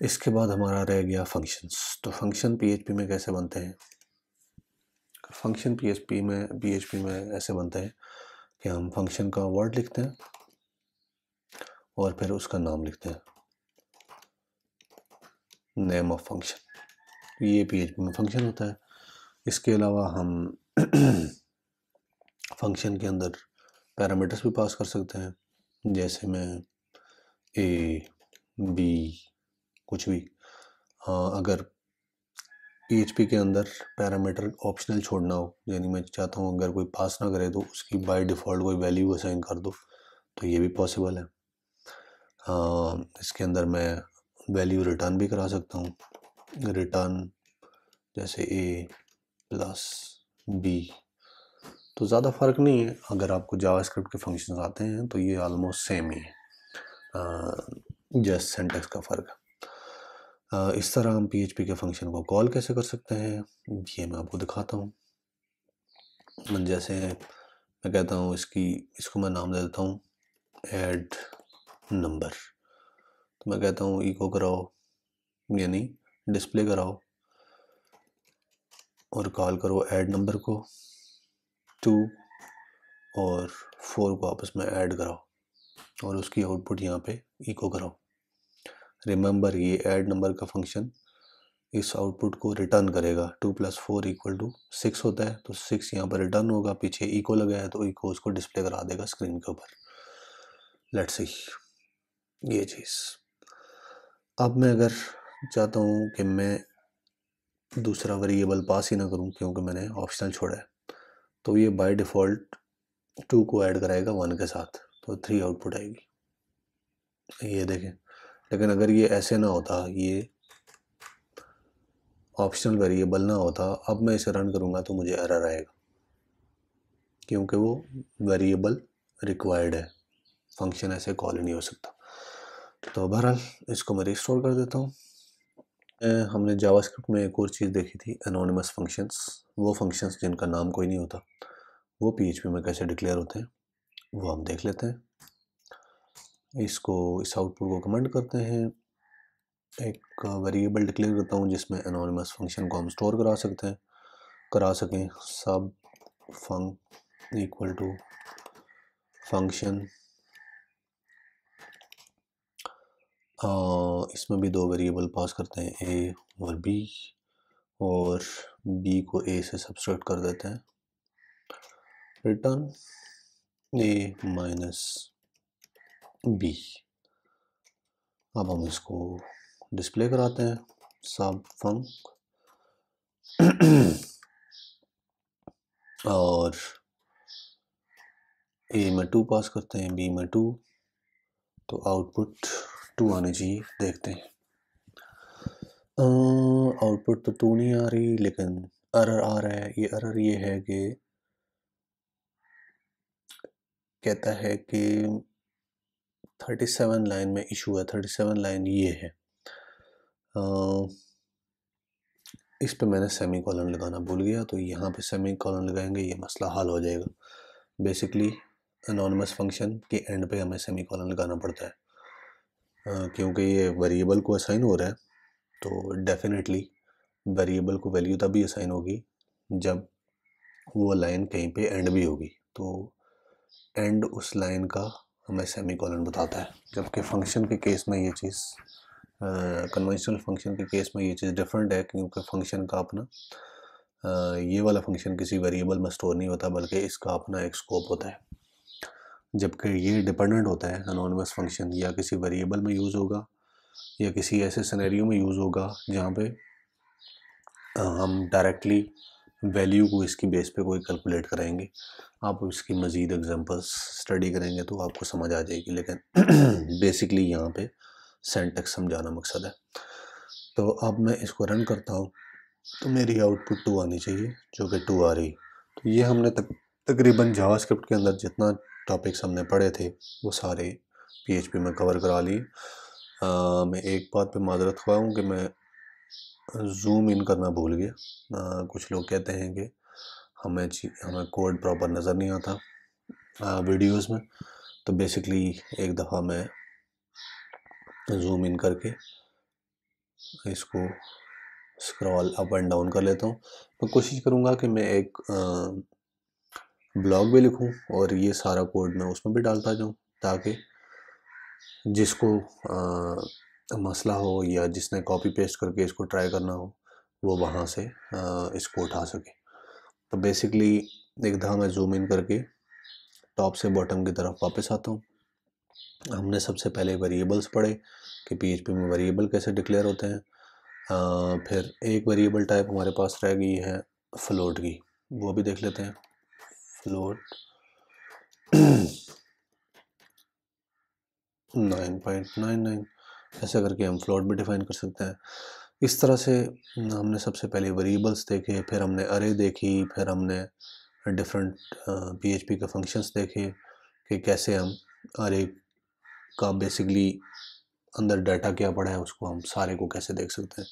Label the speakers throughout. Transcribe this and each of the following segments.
Speaker 1: इसके बाद हमारा रह गया फंक्शंस। तो फंक्शन पीएचपी में कैसे बनते हैं? फंक्शन पीएचपी में ऐसे बनते हैं कि हम फंक्शन का वर्ड लिखते हैं और फिर उसका नाम लिखते हैं, नेम ऑफ फंक्शन। ये पीएचपी में फंक्शन होता है। इसके अलावा हम फंक्शन के अंदर पैरामीटर्स भी पास कर सकते हैं, जैसे मैं ए बी कुछ भी। अगर पीएचपी के अंदर पैरामीटर ऑप्शनल छोड़ना हो, यानी मैं चाहता हूँ अगर कोई पास ना करे तो उसकी बाय डिफ़ॉल्ट कोई वैल्यू असाइन कर दो, तो ये भी पॉसिबल है। इसके अंदर मैं वैल्यू रिटर्न भी करा सकता हूँ, रिटर्न जैसे ए प्लस बी। तो ज़्यादा फ़र्क नहीं है, अगर आपको जावास्क्रिप्ट के फंक्शंस आते हैं तो ये ऑलमोस्ट सेम ही है, जस्ट सिंटैक्स का फ़र्क है। इस तरह हम पीएचपी के फंक्शन को कॉल कैसे कर सकते हैं ये मैं आपको दिखाता हूँ। जैसे मैं कहता हूँ इसको मैं नाम दे देता हूँ ऐड नंबर। तो मैं कहता हूँ इको कराओ, यानी डिस्प्ले कराओ, और कॉल करो ऐड नंबर को, 2 और 4 को आपस में ऐड कराओ और उसकी आउटपुट यहाँ पे इको कराओ। रिमेंबर ये ऐड नंबर का फंक्शन इस आउटपुट को रिटर्न करेगा। 2 + 4 = 6 होता है, तो 6 यहाँ पर रिटर्न होगा, पीछे इको लगा है तो इको उसको डिस्प्ले करा देगा स्क्रीन के ऊपर। लेट्स सी ये चीज़। अब मैं अगर चाहता हूँ कि मैं दूसरा वेरिएबल पास ही ना करूँ क्योंकि मैंने ऑप्शनल छोड़ा है, तो ये बाय डिफ़ॉल्ट 2 को ऐड कराएगा 1 के साथ, तो 3 आउटपुट आएगी, ये देखें। लेकिन अगर ये ऐसे ना होता, ये ऑप्शनल वेरिएबल ना होता, अब मैं इसे रन करूँगा तो मुझे एरर आएगा क्योंकि वो वेरिएबल रिक्वायर्ड है, फंक्शन ऐसे कॉल नहीं हो सकता। तो बहरहाल इसको मैं रिस्टोर कर देता हूँ। हमने जावास्क्रिप्ट में एक और चीज़ देखी थी, एनोनिमस फंक्शंस। वो फंक्शंस जिनका नाम कोई नहीं होता, वो पीएचपी में कैसे डिक्लेयर होते हैं वो हम देख लेते हैं। इस आउटपुट को कमेंट करते हैं, एक वेरिएबल डिक्लेयर करता हूँ जिसमें एनोनिमस फंक्शन को हम स्टोर करा सकें। सब फंक इक्वल टू फंक्शन, इसमें भी 2 वेरिएबल पास करते हैं, ए और बी, और बी को ए से सब्सट्रैक्ट कर देते हैं, रिटर्न ए माइनस बी। अब हम इसको डिस्प्ले कराते हैं, सब फंक और ए में 2 पास करते हैं, बी में 2, तो आउटपुट 2 आनी चाहिए। देखते हैं, आउटपुट तो 2 नहीं आ रही, लेकिन एरर आ रहा है। ये एरर ये है कि कहता है कि 37 लाइन में इशू है। 37 लाइन ये है, इस पे मैंने सेमी कॉलन लगाना भूल गया, तो यहाँ पे सेमी कॉलन लगाएंगे, ये मसला हल हो जाएगा। बेसिकली एनोनिमस फंक्शन के एंड पे हमें सेमी कॉलन लगाना पड़ता है, क्योंकि ये वेरिएबल को असाइन हो रहा है, तो डेफिनेटली वेरिएबल को वैल्यू तभी असाइन होगी जब वो लाइन कहीं पे एंड भी होगी, तो एंड उस लाइन का हमें सेमी कॉलन बताता है। जबकि फंक्शन के केस में ये चीज़, कन्वेंशनल फंक्शन के केस में ये चीज़ डिफरेंट है, क्योंकि फंक्शन का अपना ये वाला फंक्शन किसी वेरिएबल में स्टोर नहीं होता, बल्कि इसका अपना एक स्कोप होता है। जबकि ये डिपेंडेंट होता है, एनोनिमस फंक्शन या किसी वेरिएबल में यूज़ होगा या किसी ऐसे सिनेरियो में यूज़ होगा जहाँ पे हम डायरेक्टली वैल्यू को इसकी बेस पे कोई कैलकुलेट कराएंगे। आप इसकी मज़ीद एग्जांपल्स स्टडी करेंगे तो आपको समझ आ जाएगी, लेकिन बेसिकली यहाँ पे सिंटैक्स समझाना मकसद है। तो अब मैं इसको रन करता हूँ तो मेरी आउटपुट 2 आनी चाहिए, जो कि 2 आ रही। तो ये हमने तकरीबन जावास्क्रिप्ट के अंदर जितना टॉपिक्स हमने पढ़े थे वो सारे पीएचपी में कवर करा लिए। मैं एक बात पे माजरत ख्वाह हूँ कि मैं जूम इन करना भूल गया। कुछ लोग कहते हैं कि हमें कोड प्रॉपर नज़र नहीं आता वीडियोस में, तो बेसिकली एक दफ़ा मैं जूम इन करके इसको स्क्रॉल अप एंड डाउन कर लेता हूँ। मैं कोशिश करूँगा कि मैं एक ब्लॉग भी लिखूँ और ये सारा कोड मैं उसमें भी डालता जाऊँ, ताकि जिसको मसला हो या जिसने कॉपी पेस्ट करके इसको ट्राई करना हो वो वहाँ से इसको उठा सके। तो बेसिकली एक दफ़ा मैं जूम इन करके टॉप से बॉटम की तरफ वापस आता हूँ। हमने सबसे पहले वेरिएबल्स पढ़े कि PHP में वेरिएबल कैसे डिक्लेयर होते हैं। फिर एक वेरिएबल टाइप हमारे पास रह गई है फ्लोट की, वो भी देख लेते हैं। फ्लोट 9.99 ऐसा करके हम फ्लोट भी डिफाइन कर सकते हैं। इस तरह से हमने सबसे पहले वेरिएबल्स देखे, फिर हमने अरे देखी, फिर हमने डिफरेंट PHP के फंक्शंस देखे कि कैसे हम अरे का बेसिकली अंदर डाटा क्या पड़ा है उसको हम सारे को कैसे देख सकते हैं।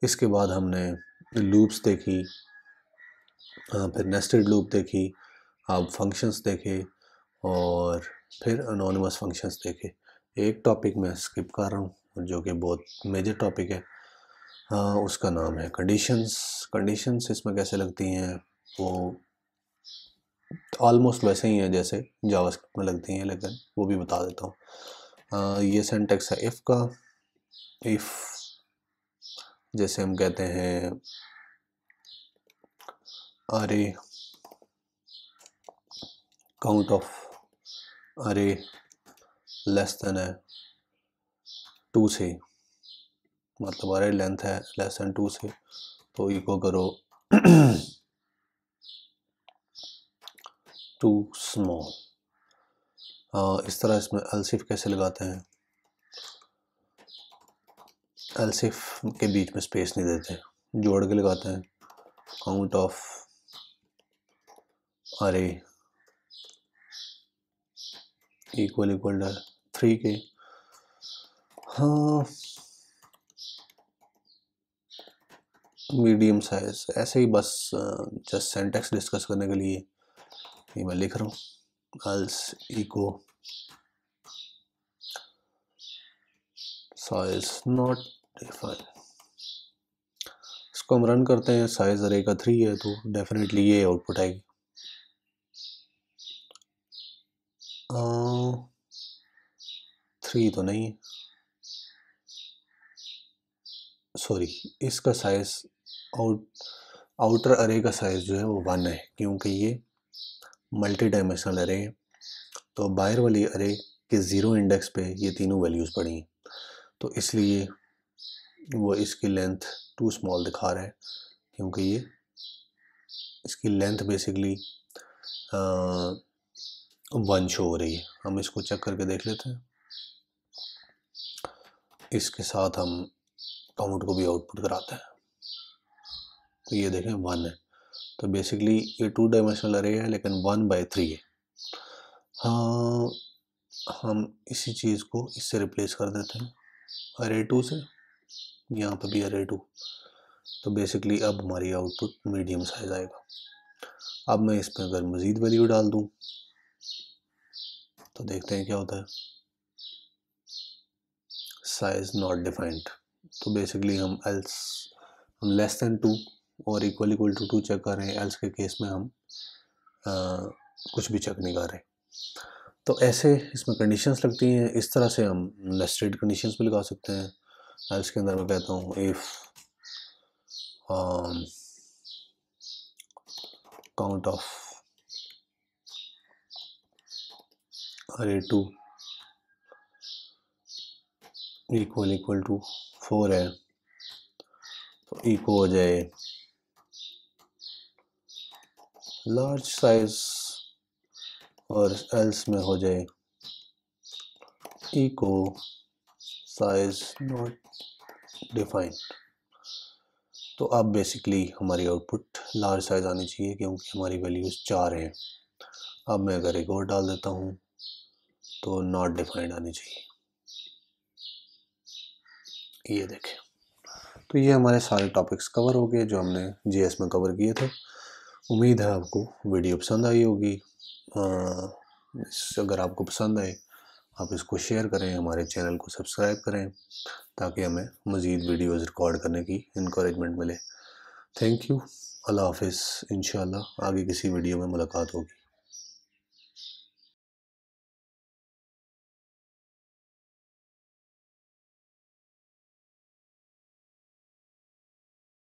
Speaker 1: इसके बाद हमने लूप्स देखी, फिर नेस्टेड लूप देखी, अब फंक्शंस देखे और फिर अनोनिमस फंक्शंस देखे। एक टॉपिक मैं स्किप कर रहा हूँ जो कि बहुत मेजर टॉपिक है, उसका नाम है कंडीशंस। कंडीशंस इसमें कैसे लगती हैं वो ऑलमोस्ट वैसे ही है जैसे जावास्क्रिप्ट में लगती हैं, लेकिन वो भी बता देता हूँ। ये सिंटैक्स है इफ़ का। इफ़ जैसे हम कहते हैं अरे काउंट ऑफ अरे लेस देन है 2 से, मतलब अरे लेंथ है लेस देन 2 से, तो इको करो टू स्मॉल। इस तरह इसमें एल्सिफ कैसे लगाते हैं, एल्सिफ के बीच में स्पेस नहीं देते, जोड़ के लगाते हैं। काउंट ऑफ अरे इक्वल 3 के। हाँ, मीडियम साइज ऐसे ही बस जस्ट सिंटैक्स डिस्कस करने के लिए ये मैं लिख रहा हूँ। Else echo size not define. इसको हम रन करते हैं, साइज अरे का 3 है तो डेफिनेटली ये आउटपुट आएगी। 3 तो नहीं है, सॉरी, इसका साइज आउटर अरे का साइज जो है वो 1 है, क्योंकि ये मल्टी डायमेंशनल अरे है। तो बाहर वाली अरे के 0 इंडेक्स पे ये तीनों वैल्यूज़ पड़ी हैं, तो इसलिए वो इसकी लेंथ टू स्मॉल दिखा रहा है, क्योंकि ये इसकी लेंथ बेसिकली 1 शो हो रही है। हम इसको चेक करके देख लेते हैं। इसके साथ हम काउंट को भी आउटपुट कराते हैं, तो ये देखें 1 है, तो बेसिकली ये 2 डायमेंशनल अरे है लेकिन 1/3 है। हाँ, हम इसी चीज़ को इससे रिप्लेस कर देते हैं अरे 2 से, यहाँ पे भी अरे 2, तो बेसिकली अब हमारी आउटपुट मीडियम साइज आएगा। अब मैं इसमें अगर मज़ीद वैल्यू डाल दूँ तो देखते हैं क्या होता है। साइज नॉट डिफाइंड, तो बेसिकली हम लेस देन 2 और इक्वल टू 2 चेक कर रहे हैं। एल्स के केस में हम कुछ भी चेक नहीं कर रहे। तो ऐसे इसमें कंडीशंस लगती हैं। इस तरह से हम नेस्टेड कंडीशंस भी लगा सकते हैं। एल्स के अंदर मैं कहता हूँ इफ़ काउंट ऑफ अरे 2 इक्वल टू 4 है, तो इको हो जाए लार्ज साइज और एल्स में हो जाए इको साइज नॉट डिफाइंड। तो अब बेसिकली हमारी आउटपुट लार्ज साइज आनी चाहिए, क्योंकि हमारी वैल्यूज़ 4 हैं। अब मैं अगर एक और डाल देता हूँ तो नॉट डिफाइंड आनी चाहिए, ये देखें। तो ये हमारे सारे टॉपिक्स कवर हो गए जो हमने जीएस में कवर किए थे। उम्मीद है आपको वीडियो पसंद आई होगी। अगर आपको पसंद आए आप इसको शेयर करें, हमारे चैनल को सब्सक्राइब करें ताकि हमें मज़ीद वीडियोज़ रिकॉर्ड करने की इनकरेजमेंट मिले। Thank you. अल्लाह हाफिज़। इंशाल्लाह आगे किसी वीडियो में मुलाकात होगी।